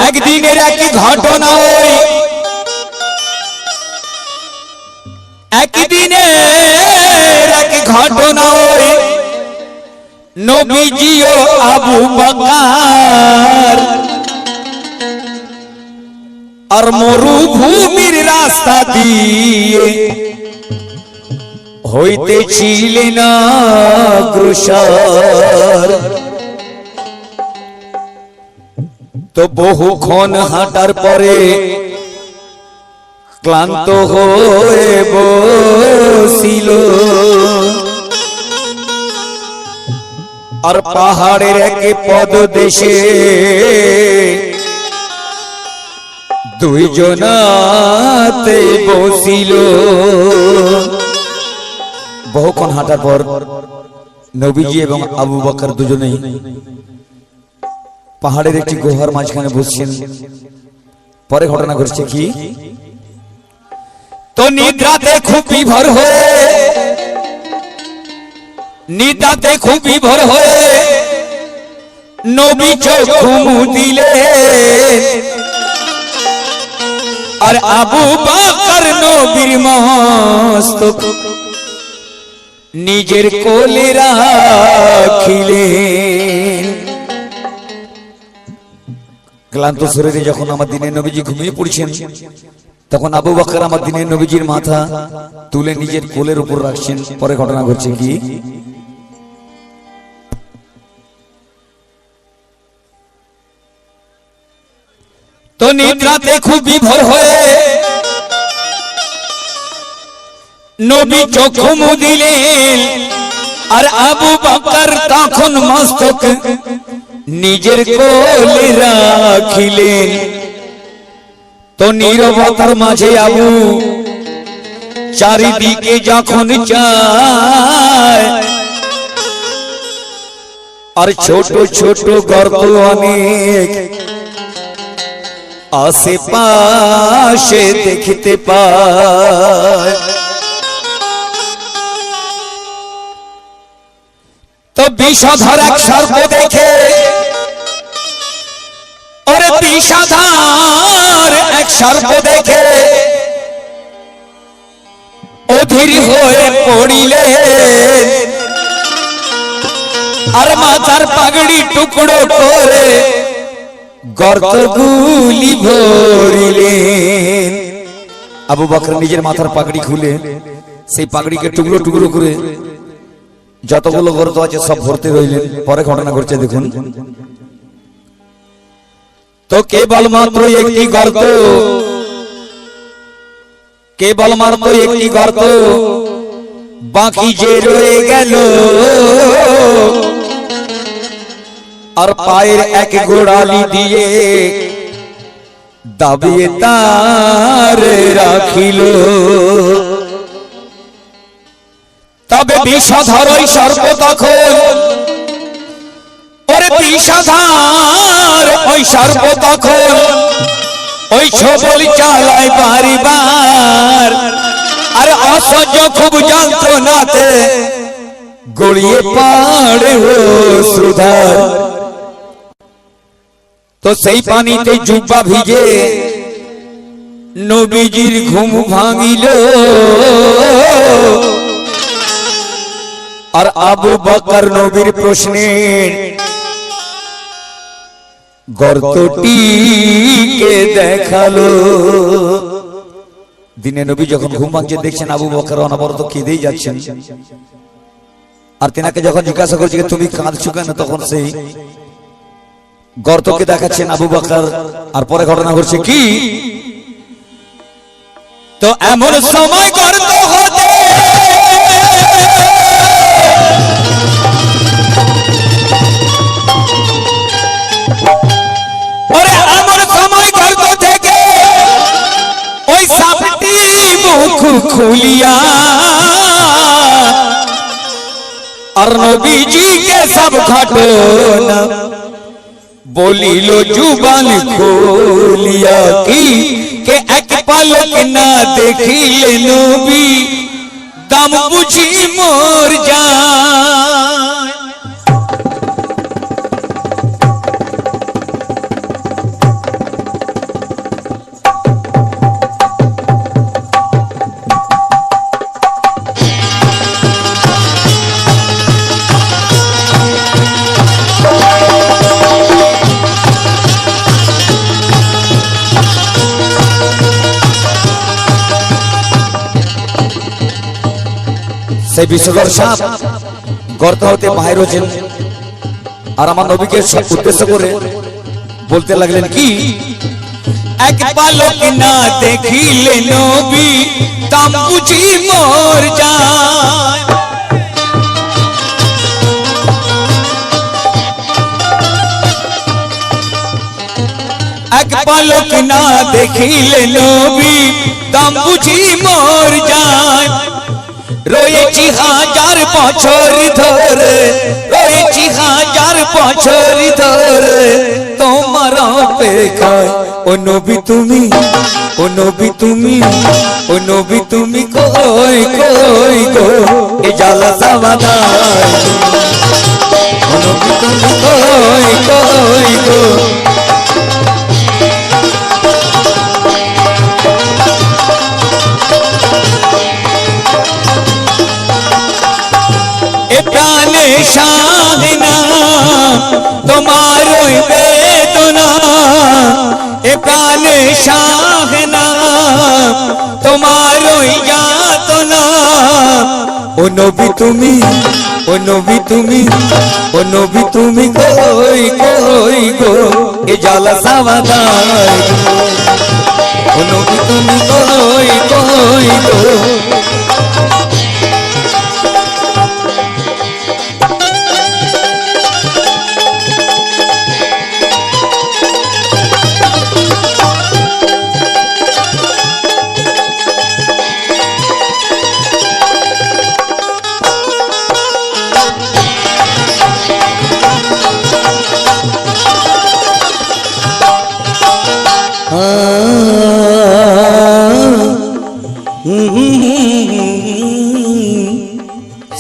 একদিনের এক ঘটনা একদিনের এক ঘটনা নবীজি ও আবু বকর আর মরুভূমির রাস্তা দিয়ে হইতেছিলেন অগ্রসর। তো বহুক্ষণ হাঁটার পরে ক্লান্ত হয়ে বসিল আর পাহাড়ের এক পদদেশে দুইজনাতে বসিল। বহুক্ষণ হাঁটার পর নবীজি এবং আবু বকর দুজনেই পাহাড়ের একটি গুহার মাঝখানে বসছেন। পরে ঘটনা ঘটছে কি, তো নিদ্রাতে খুব বিভোর হয়ে নবী চক্ষু মুদিলেন আর আবু বকর নবীর মস্তক নিজের কোলে রাখিলেন। ক্লান্ত শরীরে যখন আমার দিনের নবীজি ঘুমিয়ে পড়ছেন, তখন আবু বকর আমার দিনের নবীজির মাথা তুলে নিজের কোলের উপর রাখছেন। পরে ঘটনা ঘটছে কি, তো নিদ্রাতে খুব বিভোর হয়ে নবী চক্ষু মুদিলেন আর আবু বকর তখন মস্তক নিজের কোলে রাখিলেন। তো নীরবতার মাঝে আবু চারিদিকে যখন চায় আর ছোট ছোট গর্ত অনেক আশেপাশে দেখতে পায়। তো বিষধর এক সর্প দেখে, ওরে বিষধর এক সর্প দেখে অধীর হয়ে পড়িলে আর মাথার পাগড়ি টুকরো করে গর্তগুলি ভরিলেন। আবু বকর নিজের মাথার পাগড়ি খুলে সেই পাগড়িকে টুকরো টুকরো করে যতগুলো গর্ত আছে সব ভরতে রইলেন। পরে ঘটনা ঘটছে দেখুন, তো কেবলমাত্র একটি গর্ত বাকি যে রয়ে গেল আর পায়ের এক গোড়ালি দিয়ে দাবিয়ে তার রাখিল। তবে বিষধর ওই সর্প তখন, ওরে বিষধর ওই সর্প তখন ওই ছবল চালায় বারবার আর অসহ্য খুব যন্ত্রণাতে গড়িয়ে পাড়ে অশ্রুধার। তো সেই পানিতে জুব্বা ভিজে নবীজির ঘুম ভাঙিল আর আবু বকর নবীর প্রশ্নে গর্তটিকে দেখালো। দিনে নবী যখন ঘুম ভাঙছে দেখছেন আবু বকর অনবরত কেঁদেই যাচ্ছেন। আর তেনাকে যখন জিজ্ঞাসা করছে তুমি কাঁদছো কেন, তখন সেই গর্তকে দেখাচ্ছেন আবু বকর। আর পরে ঘটনা ঘটছে কি, তো এমন সময় গর্ত হতে মুখ খুলিয়া আর নবীজিকে সব ঘটনা বলিল জুবান খুলিয়া কি কে এক পলক না দেখিলে নবী দাম বুঝি মোর যায়। সেই বিষধর সাপ গর্ত হতে বাহির হয়েছেন আর আমার নবীকে উদ্দেশ্য করে বলতে লাগলেন কি, এক পালক না দেখিলে নবী দাম বুঝি মর যায়। এক পালক না দেখিলে নবী দাম বুঝি মর যায়। রয়েছি হাজার বছর ধরে, রয়েছি হাজার বছর ধরে তোমার অপেক্ষায়। ও নবী তুমি, ও নবী তুমি, ও নবী তুমি কই কই গো এ জ্বালা সামাদায়। ও নবী তুমি কই কই গো। এ প্রাণে সাধনা তোমার ওই বেদনা, এ প্রাণে সাধনা তোমার ওই যাতনা। ও নবী তুমি, ও নবী তুমি, ও নবী তুমি কই কই গো এ জ্বালা সামাদায়। ও নবী তুমি কই কই গো।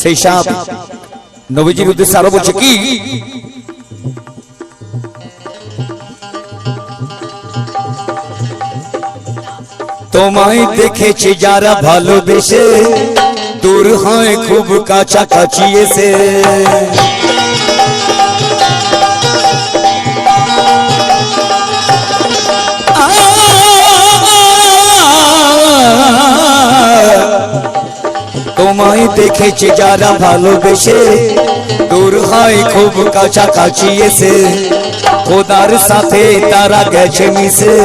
সেই সাপ নবীজির উদ্দেশ্যে আরো বলছে কি, তোমায় দেখেছি যারা ভালোবেসে দূর হয় খুব কাছাকাছি এসে। তোমায় দেখেছি যারা ভালোবেসে দূর হয় খুব কাছাকাছি এসে। খোদার সাথে তারা গেছে মিশে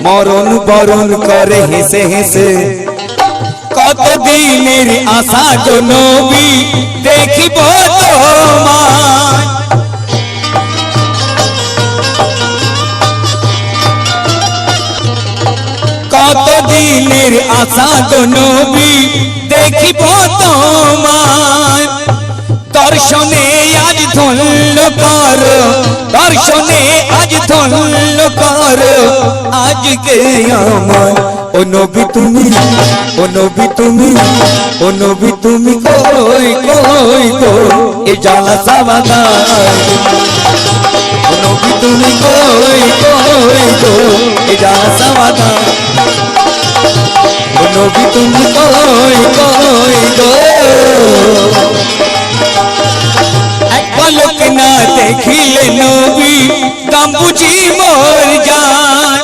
মরণ বরণ করে হেসে হেসে। কতদিনের আশা গো নবী দেখিব তোমায়। কতদিনের আশা গো নবী দেখিব তোমায়। দর্শনে আজ ধন্য কর, দর্শনে আজ ধন্য কর আজকে আমার। ও নবী তুমি, ও নবী তুমি, ও নবী তুমি কই কই গো এ জ্বালা সামাদায়। ও নবী তুমি কই কই গো এ জ্বালা সামাদায়। ও নবী তুমি কই কই গো। এক পলক না দেখিলে নবী দাম বুঝি মর যায়।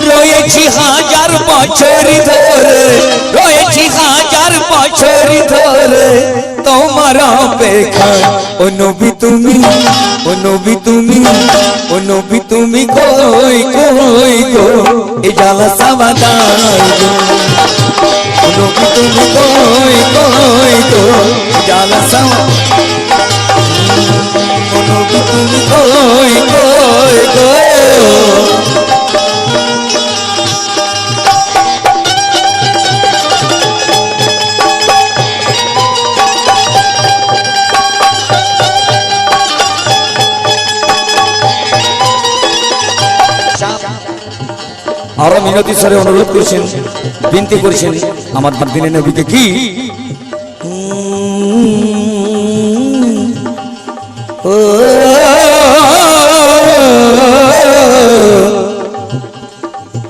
রয়েছি হাজার বছর ধরে, রয়েছি হাজার বছর ধরে তোমার অপেক্ষায়। ও নবী তুমি, ও নবী তুমি, ও নবী তুমি কই কই গো এ জ্বালা সামাদায়। ও নবী তুমি কই কই গো জ্বালা সামাদায়। ও নবী তুমি কই কই গো। আরো মিনতি স্বরে অনুরোধ করছেন, বিনতি করছেন আমার দিনে নবীকে কি,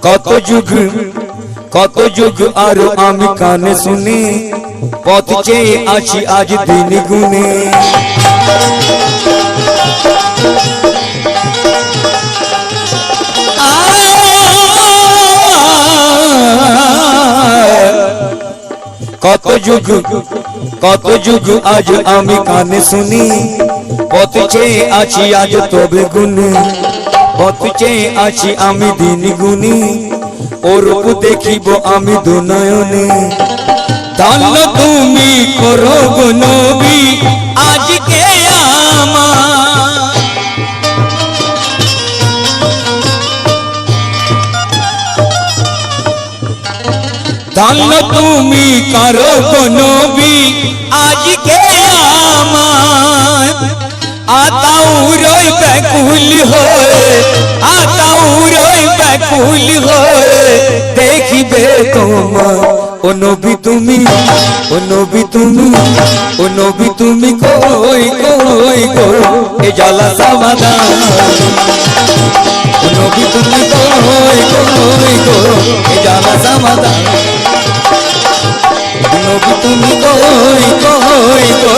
কত যুগ, কত যুগ আরো আমি কানে শুনি পথ চেয়ে আছি আজ দিন গুনে। কত যুগ আজ আমি কানে শুনি পথ চেয়ে আছি আজ তবে গুনে পথ চেয়ে আছি আমি দিন গুনি ওর রূপ দেখিব আমি দুনয়নে ধন্য তুমি করো গো নবী আজকে আমার ধন্য তুমি করো গো নবী আজকে আমার আতাউ রই ব্যাকুল হয়ে আতাউ রই ব্যাকুল হয়ে দেখিবে তোমার ও নবী তুমি ও নবী তুমি ও নবী তুমি কই কই গো এ জ্বালা সমাধান ও নবী তুমি কই কই গো এ জ্বালা সমাধান নবী তুমি কই কই গো